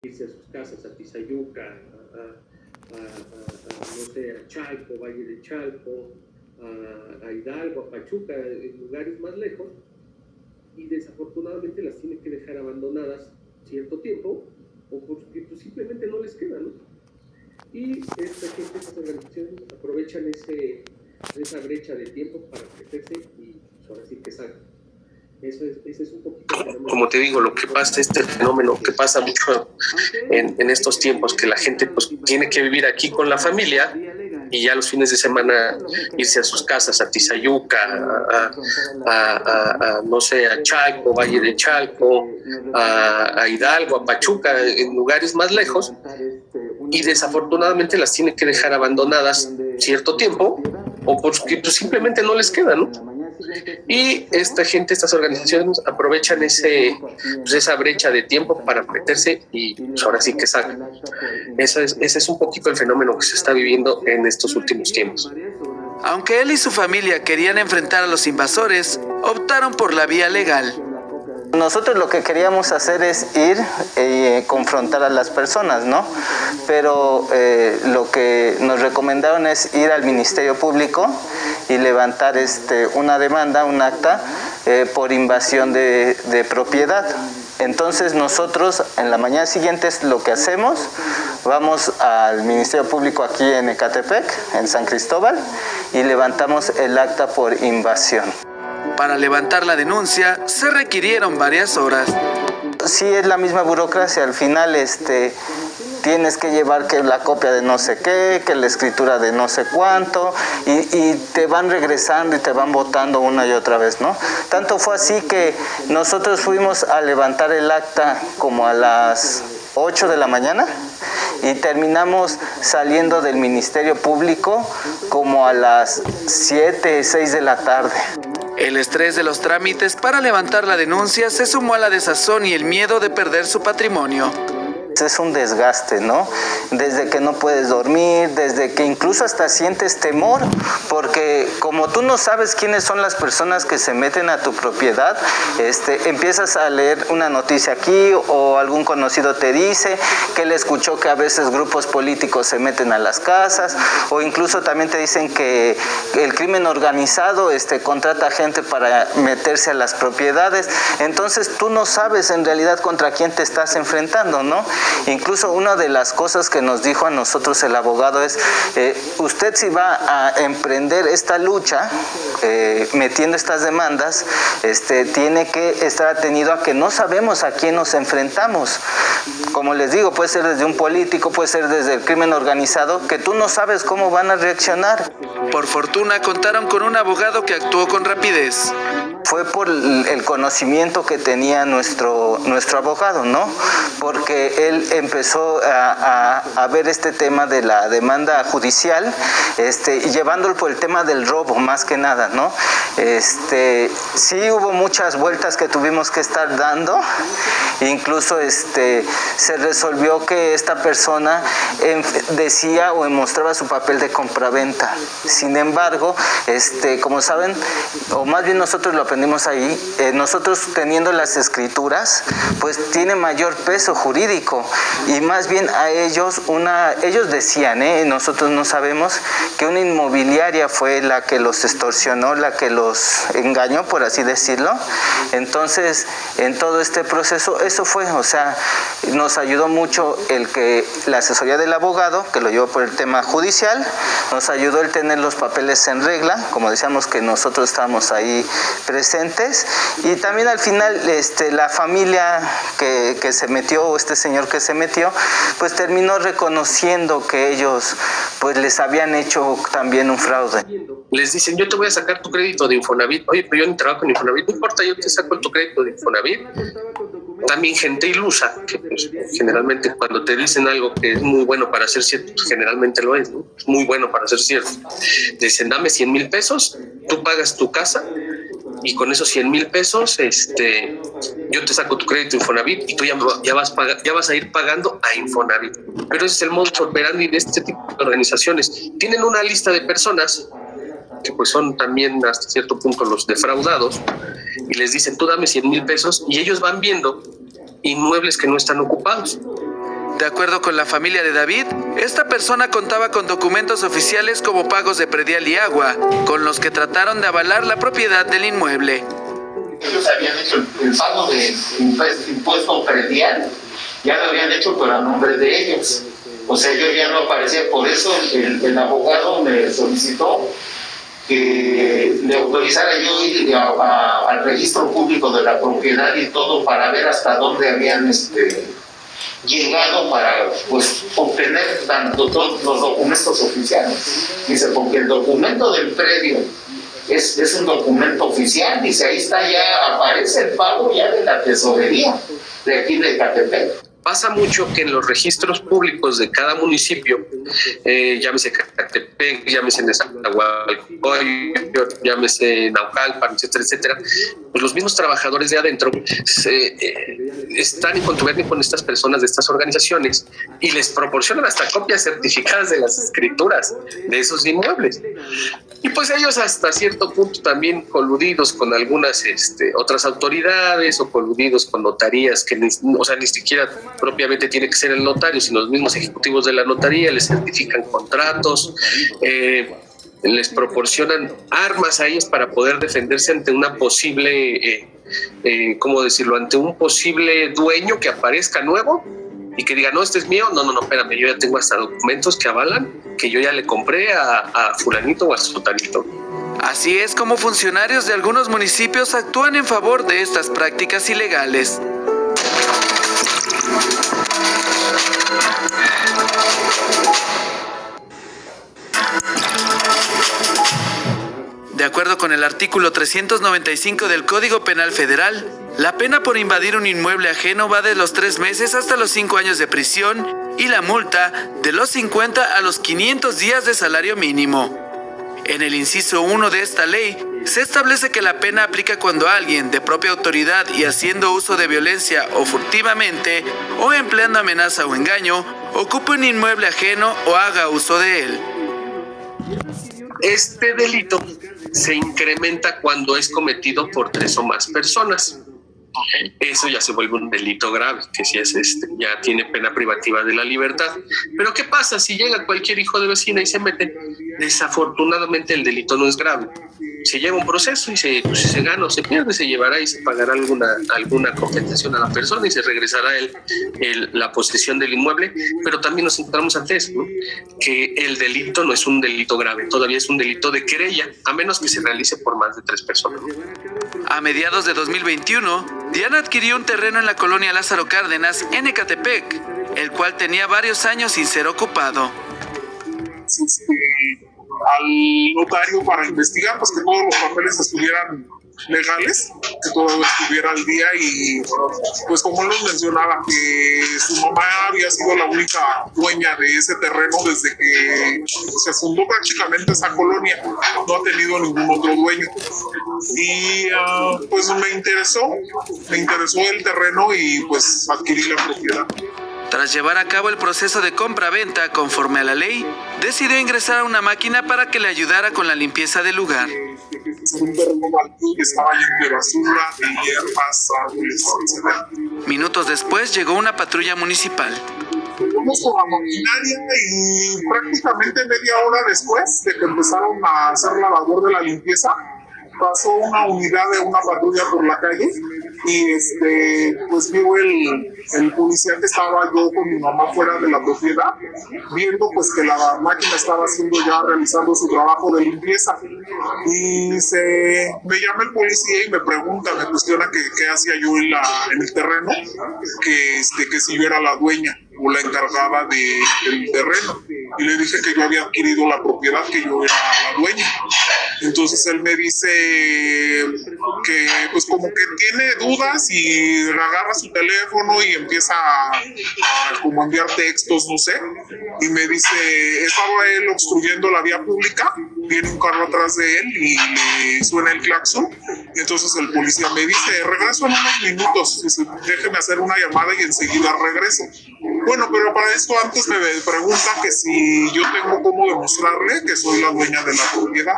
irse a sus casas, a Tizayuca, no sé, a Chalco, Valle de Chalco, a Hidalgo, a Pachuca, en lugares más lejos, y desafortunadamente las tiene que dejar abandonadas cierto tiempo, o porque pues, simplemente no les queda, ¿no? Y esta gente, estas organizaciones aprovechan esa brecha de tiempo para meterse y pues, ahora sí que salgan. Ese es un poquito. Como te digo, lo que pasa, este fenómeno que pasa mucho en estos tiempos, que la gente pues tiene que vivir aquí con la familia y ya los fines de semana irse a sus casas, a Tizayuca, no sé, a Chalco, Valle de Chalco, a Hidalgo, a Pachuca, en lugares más lejos, y desafortunadamente las tiene que dejar abandonadas cierto tiempo, o porque pues, simplemente no les queda, ¿no? Y esta gente, estas organizaciones aprovechan esa brecha de tiempo para meterse y pues, ahora sí que sacan. Ese es un poquito el fenómeno que se está viviendo en estos últimos tiempos. Aunque él y su familia querían enfrentar a los invasores, optaron por la vía legal. Nosotros lo que queríamos hacer es ir y confrontar a las personas, ¿no? Pero lo que nos recomendaron es ir al Ministerio Público y levantar una demanda, un acta por invasión de propiedad. Entonces nosotros en la mañana siguiente lo que hacemos, vamos al Ministerio Público aquí en Ecatepec, en San Cristóbal, y levantamos el acta por invasión. Para levantar la denuncia se requirieron varias horas. Sí, es la misma burocracia. Al final tienes que llevar que la copia de no sé qué, que la escritura de no sé cuánto, y te van regresando y te van votando una y otra vez, ¿no? Tanto fue así que nosotros fuimos a levantar el acta como a las 8 de la mañana y terminamos saliendo del Ministerio Público como a las 7, 6 de la tarde. El estrés de los trámites para levantar la denuncia se sumó a la desazón y el miedo de perder su patrimonio. Es un desgaste, ¿no? Desde que no puedes dormir, desde que incluso hasta sientes temor, porque como tú no sabes quiénes son las personas que se meten a tu propiedad, empiezas a leer una noticia aquí o algún conocido te dice que él escuchó que a veces grupos políticos se meten a las casas, o incluso también te dicen que el crimen organizado contrata gente para meterse a las propiedades. Entonces tú no sabes en realidad contra quién te estás enfrentando, ¿no? Incluso una de las cosas que nos dijo a nosotros el abogado es, usted si va a emprender esta lucha, metiendo estas demandas, tiene que estar atenido a que no sabemos a quién nos enfrentamos. Como les digo, puede ser desde un político, puede ser desde el crimen organizado, que tú no sabes cómo van a reaccionar. Por fortuna contaron con un abogado que actuó con rapidez. Fue por el conocimiento que tenía nuestro abogado, ¿no? Porque él empezó a ver este tema de la demanda judicial, y llevándolo por el tema del robo, más que nada, ¿no? Sí hubo muchas vueltas que tuvimos que estar dando, incluso se resolvió que esta persona decía o mostraba su papel de compraventa. Sin embargo, como saben, o más bien nosotros lo aprendimos ahí, nosotros teniendo las escrituras, pues tiene mayor peso jurídico, y más bien a ellos decían, nosotros no sabemos, que una inmobiliaria fue la que los extorsionó, la que los engañó, por así decirlo. Entonces, en todo este proceso, eso fue, o sea, nos ayudó mucho la asesoría del abogado, que lo llevó por el tema judicial, nos ayudó el tener los papeles en regla, como decíamos que nosotros estábamos ahí presentes, y también al final la familia que se metió, o este señor que se metió, pues terminó reconociendo que ellos pues les habían hecho también un fraude. Les dicen, yo te voy a sacar tu crédito de Infonavit. Oye, pero yo no trabajo en Infonavit. No importa, yo te saco tu crédito de Infonavit. También gente ilusa, que pues, generalmente cuando te dicen algo que es muy bueno para ser cierto, pues generalmente lo es, ¿no? Es muy bueno para ser cierto. Dicen, dame 100,000 pesos, tú pagas tu casa, y con esos 100,000 pesos yo te saco tu crédito Infonavit y tú ya vas a ir pagando a Infonavit. Pero ese es el modus operandi de este tipo de organizaciones. Tienen una lista de personas que pues son también hasta cierto punto los defraudados, y les dicen, tú dame 100,000 pesos, y ellos van viendo inmuebles que no están ocupados. De acuerdo con la familia de David, esta persona contaba con documentos oficiales como pagos de predial y agua, con los que trataron de avalar la propiedad del inmueble. Ellos habían hecho el pago de impuesto predial, ya lo habían hecho pero a nombre de ellos. O sea, yo ya no aparecía, por eso el abogado me solicitó que le autorizara yo ir al registro público de la propiedad y todo para ver hasta dónde habían llegado para pues obtener tanto todos los documentos oficiales. Dice, porque el documento del predio es un documento oficial, dice, ahí está, ya aparece el pago ya de la tesorería de aquí de Ecatepec. Pasa mucho que en los registros públicos de cada municipio, llámese Ecatepec, llámese Nezahualcóyotl, llámese Naucalpan, etcétera, etcétera, pues los mismos trabajadores de adentro están en contubernio con estas personas de estas organizaciones y les proporcionan hasta copias certificadas de las escrituras de esos inmuebles. Y pues ellos hasta cierto punto también coludidos con algunas otras autoridades o coludidos con notarías que ni siquiera propiamente tiene que ser el notario, sino los mismos ejecutivos de la notaría les certifican contratos, les proporcionan armas a ellos para poder defenderse ante una posible, ¿cómo decirlo?, ante un posible dueño que aparezca nuevo y que diga, no, este es mío, no, espérame, yo ya tengo hasta documentos que avalan que yo ya le compré a fulanito o a sutanito. Así es como funcionarios de algunos municipios actúan en favor de estas prácticas ilegales. De acuerdo con el artículo 395 del Código Penal Federal, la pena por invadir un inmueble ajeno va de los 3 meses hasta los 5 años de prisión y la multa de los 50 a los 500 días de salario mínimo. En el inciso 1 de esta ley, se establece que la pena aplica cuando alguien, de propia autoridad y haciendo uso de violencia o furtivamente, o empleando amenaza o engaño, ocupe un inmueble ajeno o haga uso de él. Este delito se incrementa cuando es cometido por 3 o más personas. Eso ya se vuelve un delito grave, que si es ya tiene pena privativa de la libertad. Pero ¿qué pasa si llega cualquier hijo de vecina y se mete? Desafortunadamente el delito no es grave. Se lleva un proceso y si se gana o se pierde, se llevará y se pagará alguna compensación a la persona y se regresará la posesión del inmueble. Pero también nos encontramos ante eso, ¿no? Que el delito no es un delito grave, todavía es un delito de querella, a menos que se realice por más de 3 personas. A mediados de 2021, Diana adquirió un terreno en la colonia Lázaro Cárdenas, en Ecatepec, el cual tenía varios años sin ser ocupado. Al notario para investigar, pues que todos los papeles estuvieran legales, que todo estuviera al día y pues como él nos mencionaba que su mamá había sido la única dueña de ese terreno desde que se fundó prácticamente esa colonia, no ha tenido ningún otro dueño y pues me interesó el terreno y pues adquirí la propiedad. Tras llevar a cabo el proceso de compra-venta conforme a la ley, decidió ingresar a una máquina para que le ayudara con la limpieza del lugar. Un terreno baldío que estaba lleno de basura, de hierbas, árboles, etc. Minutos después llegó una patrulla municipal. Fuimos con la maquinaria y prácticamente media hora después de que empezaron a hacer la labor de la limpieza, pasó una unidad de una patrulla por la calle y pues vio el policía que estaba yo con mi mamá fuera de la propiedad, viendo pues que la máquina estaba realizando su trabajo de limpieza y me llama el policía y me cuestiona qué hacía yo en el terreno, que si yo era la dueña o la encargada del terreno, y le dije que yo había adquirido la propiedad, que yo era la dueña. Entonces él me dice que pues como que tiene dudas y agarra su teléfono y empieza a como enviar textos, no sé, y me dice, estaba él obstruyendo la vía pública, viene un carro atrás de él y le suena el claxon, y entonces el policía me dice, regreso en unos minutos, dice, déjeme hacer una llamada y enseguida regreso. Bueno, pero para esto antes me pregunta que si yo tengo cómo demostrarle que soy la dueña de la propiedad.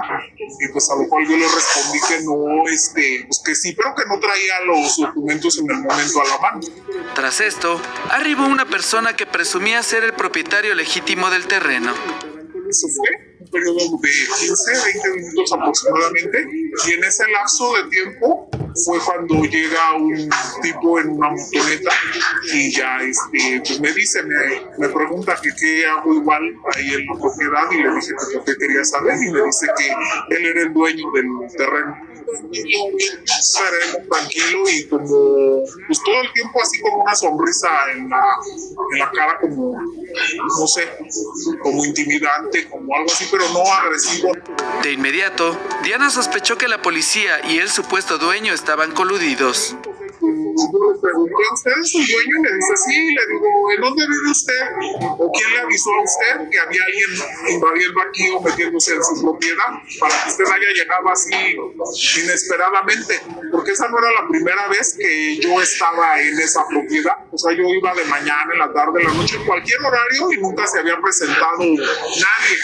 y pues a lo cual yo le respondí que no, pues que sí, pero que no traía los documentos en el momento a la mano. Tras esto, arribó una persona que presumía ser el propietario legítimo del terreno. Eso fue un periodo de 15, 20 minutos aproximadamente, y en ese lapso de tiempo fue cuando llega un tipo en una motoneta y ya pues me dice, me pregunta que qué hago igual ahí en la propiedad, y le dije que lo que quería saber, y me dice que él era el dueño del terreno. Sereno, tranquilo, y como pues todo el tiempo así con una sonrisa en la cara, como no sé, como intimidante, como algo así, pero no agresivo. De inmediato, Diana sospechó que la policía y el supuesto dueño estaban coludidos. Yo le pregunté, ¿usted es el dueño? Y me dice, sí. Le digo, ¿en dónde vive usted? ¿O quién le avisó a usted que había alguien invadiendo aquí o metiéndose en su propiedad para que usted haya llegado así inesperadamente? Porque esa no era la primera vez que yo estaba en esa propiedad. O sea, yo iba de mañana, en la tarde, en la noche, en cualquier horario, y nunca se había presentado nadie.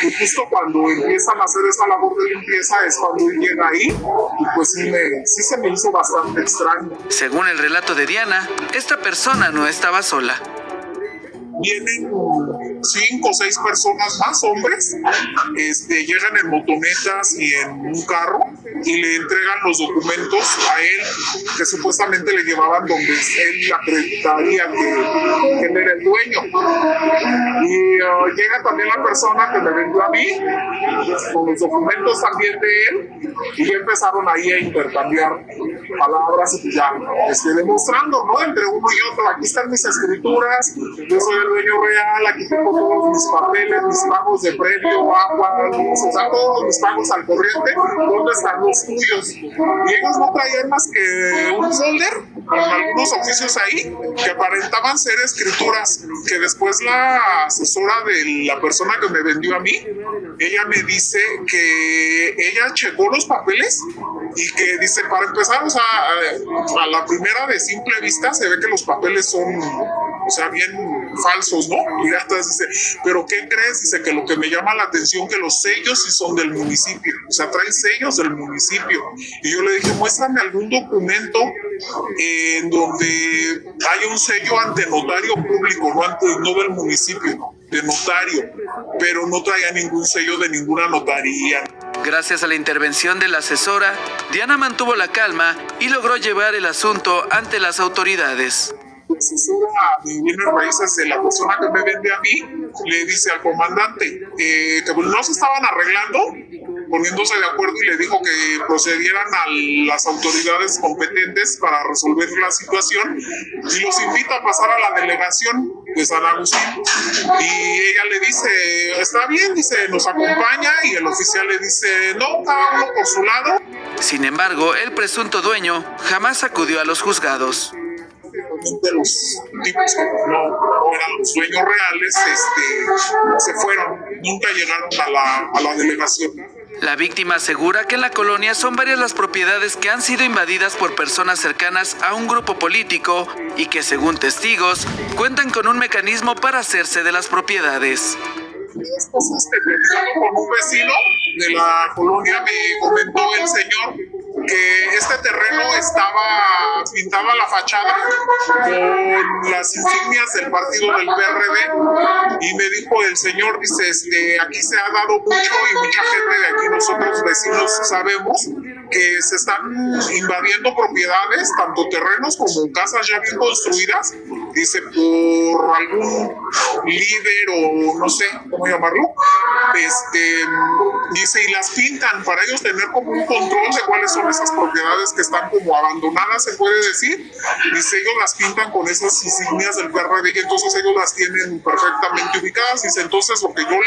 Y justo cuando empiezan a hacer esa labor de limpieza es cuando él llega ahí, y pues sí se me hizo bastante extraño. Según el relato de Diana, esta persona no estaba sola. Vienen 5 o 6 personas más, hombres, llegan en motonetas y en un carro y le entregan los documentos a él, que supuestamente le llevaban donde él acreditaría que él era el dueño. Y llega también la persona que me vendió a mí, con los documentos también de él, y ya empezaron ahí a intercambiar palabras y ya demostrando, ¿no? Entre uno y otro, aquí están mis escrituras, yo soy el dueño real, aquí tengo todos mis papeles, mis pagos de previo, agua, luz, o sea, todos mis pagos al corriente, ¿dónde están los tuyos? Y ellos no traían más que un folder con algunos oficios ahí que aparentaban ser escrituras, que después la asesora de la persona que me vendió a mí, ella me dice que ella checó los papeles y que dice, para empezar, o sea, a la primera de simple vista se ve que los papeles son, o sea, bien falsos, ¿no? Y hasta dice, ¿pero qué crees? Dice que lo que me llama la atención que los sellos sí son del municipio, o sea, traen sellos del municipio. Y yo le dije, muéstrame algún documento en donde haya un sello ante notario público, no del municipio, de notario, pero no traía ningún sello de ninguna notaría. Gracias a la intervención de la asesora, Diana mantuvo la calma y logró llevar el asunto ante las autoridades. La asesora de bienes raíces de la persona que me vende a mí le dice al comandante que no se estaban arreglando, poniéndose de acuerdo, y le dijo que procedieran a las autoridades competentes para resolver la situación, y los invita a pasar a la delegación de San Agustín. Y ella le dice, está bien, dice, nos acompaña, y el oficial le dice, no, cada uno por su lado. Sin embargo, el presunto dueño jamás acudió a los juzgados. De los tipos que no eran los dueños reales, se fueron, nunca llegaron a la delegación. La víctima asegura que en la colonia son varias las propiedades que han sido invadidas por personas cercanas a un grupo político y que, según testigos, cuentan con un mecanismo para hacerse de las propiedades. Con un vecino de la colonia me comentó el señor que este terreno pintaba la fachada con las insignias del partido del PRD, y me dijo el señor, dice, aquí se ha dado mucho, y mucha gente de aquí, nosotros vecinos, sabemos que se están invadiendo propiedades, tanto terrenos como casas ya bien construidas, dice, por algún líder o no sé cómo llamarlo, dice, y las pintan para ellos tener como un control de cuáles son esas propiedades que están como abandonadas, se puede decir. Dice, ellos las pintan con esas insignias del PRD, entonces ellos las tienen perfectamente ubicadas. Dice, entonces lo que yo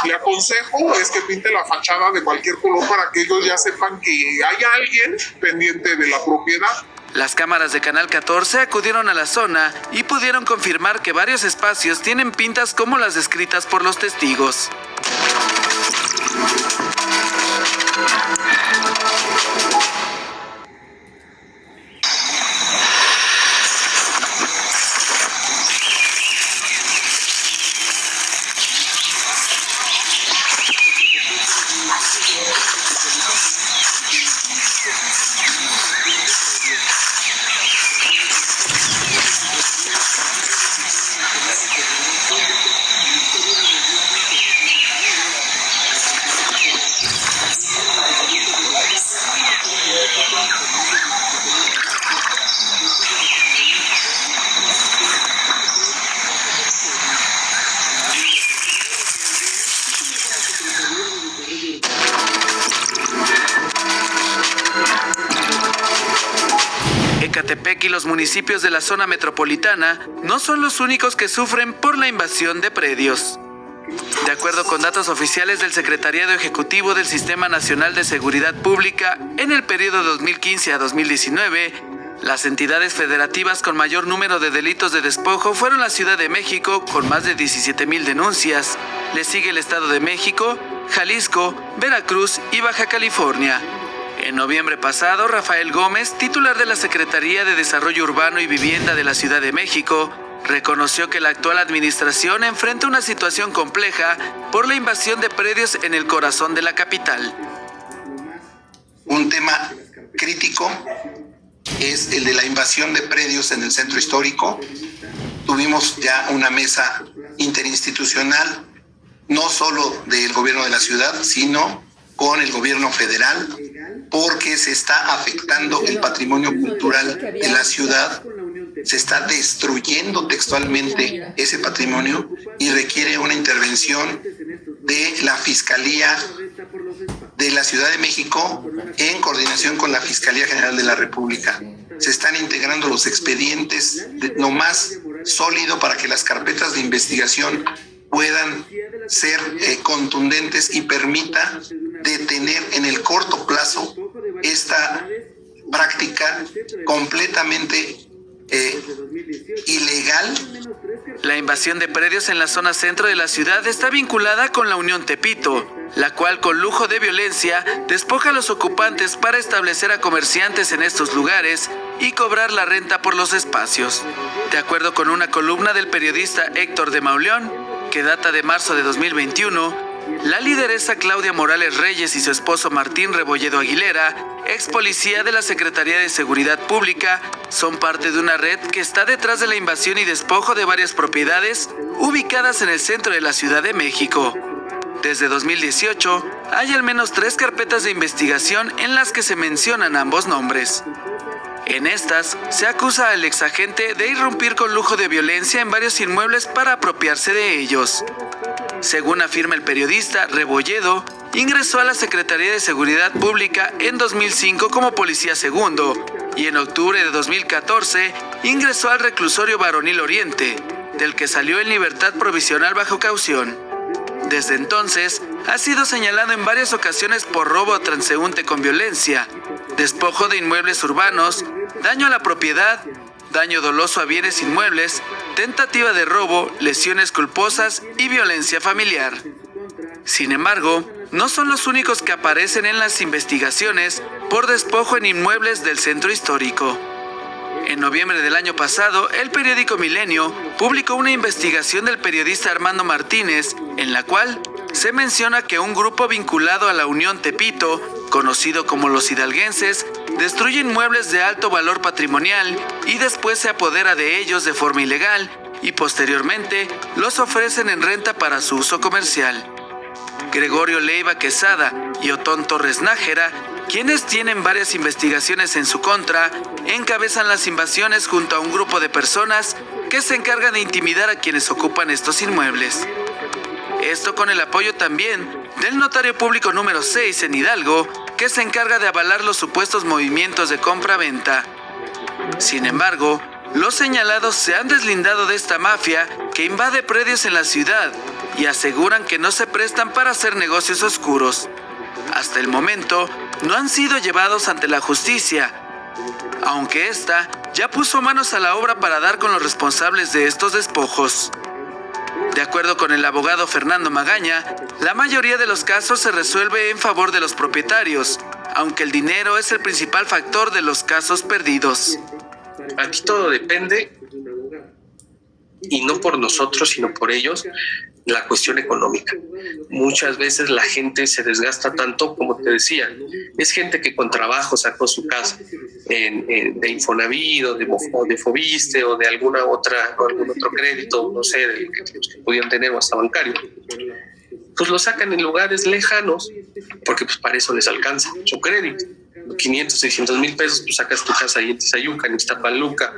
le aconsejo es que pinte la fachada de cualquier color para que ellos ya sepan que hay alguien pendiente de la propiedad. Las cámaras de Canal 14 acudieron a la zona y pudieron confirmar que varios espacios tienen pintas como las descritas por los testigos. Ecatepec y los municipios de la zona metropolitana no son los únicos que sufren por la invasión de predios. De acuerdo con datos oficiales del Secretariado Ejecutivo del Sistema Nacional de Seguridad Pública, en el periodo 2015 a 2019, las entidades federativas con mayor número de delitos de despojo fueron la Ciudad de México, con más de 17,000 denuncias. Le sigue el Estado de México, Jalisco, Veracruz y Baja California. En noviembre pasado, Rafael Gómez, titular de la Secretaría de Desarrollo Urbano y Vivienda de la Ciudad de México, reconoció que la actual administración enfrenta una situación compleja por la invasión de predios en el corazón de la capital. Un tema crítico es el de la invasión de predios en el centro histórico. Tuvimos ya una mesa interinstitucional, no solo del gobierno de la ciudad, sino con el gobierno federal, porque se está afectando el patrimonio cultural de la ciudad, se está destruyendo textualmente ese patrimonio y requiere una intervención de la Fiscalía de la Ciudad de México en coordinación con la Fiscalía General de la República. Se están integrando los expedientes lo más sólido para que las carpetas de investigación puedan ser contundentes y permita detener en el corto plazo esta práctica completamente ilegal. La invasión de predios en la zona centro de la ciudad está vinculada con la Unión Tepito, la cual con lujo de violencia despoja a los ocupantes para establecer a comerciantes en estos lugares y cobrar la renta por los espacios. De acuerdo con una columna del periodista Héctor de Mauleón, que data de marzo de 2021, la lideresa Claudia Morales Reyes y su esposo Martín Rebolledo Aguilera, ex policía de la Secretaría de Seguridad Pública, son parte de una red que está detrás de la invasión y despojo de varias propiedades ubicadas en el centro de la Ciudad de México. Desde 2018, hay al menos 3 carpetas de investigación en las que se mencionan ambos nombres. En estas, se acusa al exagente de irrumpir con lujo de violencia en varios inmuebles para apropiarse de ellos. Según afirma el periodista, Rebolledo ingresó a la Secretaría de Seguridad Pública en 2005 como policía segundo y en octubre de 2014 ingresó al reclusorio Varonil Oriente, del que salió en libertad provisional bajo caución. Desde entonces, ha sido señalado en varias ocasiones por robo a transeúnte con violencia, despojo de inmuebles urbanos, daño a la propiedad, daño doloso a bienes inmuebles, tentativa de robo, lesiones culposas y violencia familiar. Sin embargo, no son los únicos que aparecen en las investigaciones por despojo en inmuebles del centro histórico. En noviembre del año pasado, el periódico Milenio publicó una investigación del periodista Armando Martínez, en la cual se menciona que un grupo vinculado a la Unión Tepito, conocido como los hidalguenses, destruye inmuebles de alto valor patrimonial y después se apodera de ellos de forma ilegal y posteriormente los ofrecen en renta para su uso comercial. Gregorio Leiva Quesada y Otón Torres Nájera, quienes tienen varias investigaciones en su contra, encabezan las invasiones junto a un grupo de personas que se encargan de intimidar a quienes ocupan estos inmuebles. Esto con el apoyo también del notario público número 6 en Hidalgo, que se encarga de avalar los supuestos movimientos de compra-venta. Sin embargo, los señalados se han deslindado de esta mafia que invade predios en la ciudad y aseguran que no se prestan para hacer negocios oscuros. Hasta el momento, no han sido llevados ante la justicia, aunque esta ya puso manos a la obra para dar con los responsables de estos despojos. De acuerdo con el abogado Fernando Magaña, la mayoría de los casos se resuelve en favor de los propietarios, aunque el dinero es el principal factor de los casos perdidos. Aquí todo depende, y no por nosotros, sino por ellos, la cuestión económica. Muchas veces la gente se desgasta tanto, como te decía, es gente que con trabajo sacó su casa de Infonavit o de Fobiste o de alguna otra o algún otro crédito, no sé, que pudieran tener o hasta bancario. Pues lo sacan en lugares lejanos porque pues para eso les alcanza su crédito. 500, 600 mil pesos, pues sacas tu casa ahí en Tizayuca, en Iztapaluca,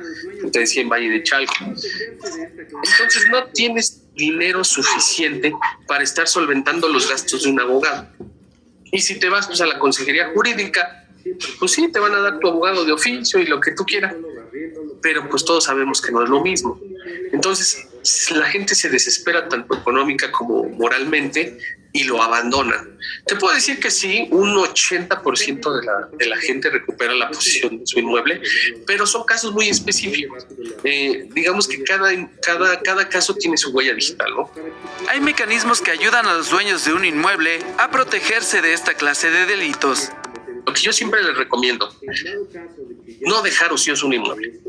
te decía en Valle de Chalco. Entonces no tienes dinero suficiente para estar solventando los gastos de un abogado. Y si te vas pues, a la consejería jurídica, pues sí, te van a dar tu abogado de oficio y lo que tú quieras, pero pues todos sabemos que no es lo mismo. Entonces la gente se desespera tanto económica como moralmente y lo abandona. Te puedo decir que sí, un 80% de la gente recupera la posición de su inmueble, pero son casos muy específicos. Digamos que cada caso tiene su huella digital, ¿no? Hay mecanismos que ayudan a los dueños de un inmueble a protegerse de esta clase de delitos. Lo que yo siempre les recomiendo, no dejar ocioso un inmueble.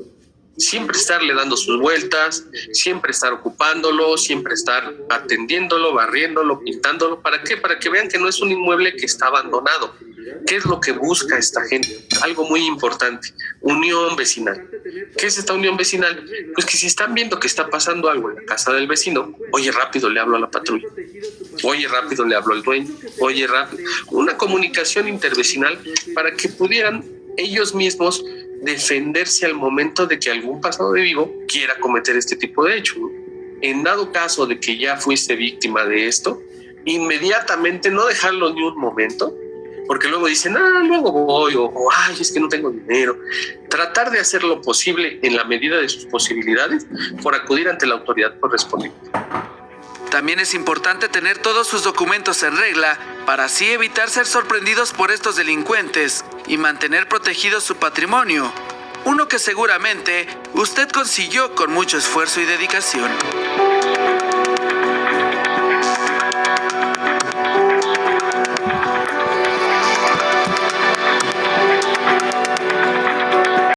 Siempre estarle dando sus vueltas, siempre estar ocupándolo, siempre estar atendiéndolo, barriéndolo, pintándolo. ¿Para qué? Para que vean que no es un inmueble que está abandonado. ¿Qué es lo que busca esta gente? Algo muy importante, unión vecinal. ¿Qué es esta unión vecinal? Pues que si están viendo que está pasando algo en la casa del vecino, oye, rápido le hablo a la patrulla. Oye, rápido le hablo al dueño. Oye, rápido. Una comunicación intervecinal para que pudieran ellos mismos defenderse al momento de que algún pasado de vivo quiera cometer este tipo de hecho. En dado caso de que ya fuiste víctima de esto, inmediatamente no dejarlo ni un momento, porque luego dicen, luego voy, o ay, es que no tengo dinero. Tratar de hacer lo posible en la medida de sus posibilidades por acudir ante la autoridad correspondiente. También es importante tener todos sus documentos en regla para así evitar ser sorprendidos por estos delincuentes y mantener protegido su patrimonio, uno que seguramente usted consiguió con mucho esfuerzo y dedicación.